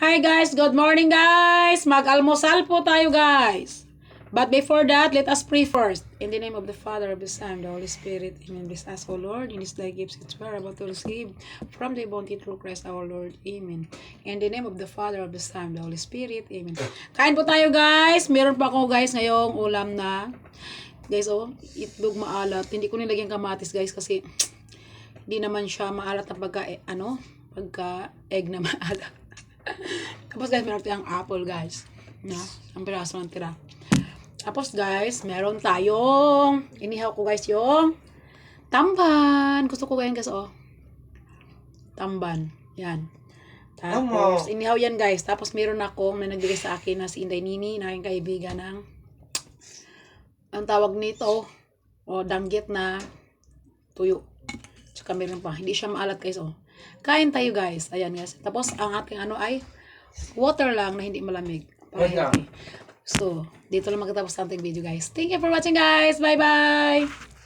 Hi guys, good morning guys. Mag-almusal po tayo guys. But before that, let us pray first. In the name of the Father, of the Son, the Holy Spirit. Amen. Bless us, O Lord, in this thy gifts which we are about to receive from the bounty through Christ our Lord. Amen. In the name of the Father, of the Son, the Holy Spirit. Amen. Kain po tayo guys. Meron pa ako guys ngayong ulam na. Guys, oh, itlog maalat. Hindi ko nilagyan kamatis guys kasi hindi naman siya maalat na pagka egg na maalat. Tapos guys, meron tayong apple guys. Na, ang piraso ng tira. Tapos guys, meron tayong, inihaw ko guys yung tamban. Gusto ko ganyan guys, oh. Tamban. Yan. Tapos, inihaw yan guys. Tapos meron akong na nagbigay sa akin na si Inday Nini, na aking kaibigan ng, ang tawag nito, o danggit na tuyo. Tsaka meron pa. Hindi siya maalat guys, oh. Kain tayo guys. Ayan guys. Tapos, ang ating ay water lang na hindi malamig. Para healthy. So, dito lang magtatapos ang ating video guys. Thank you for watching guys. Bye-bye!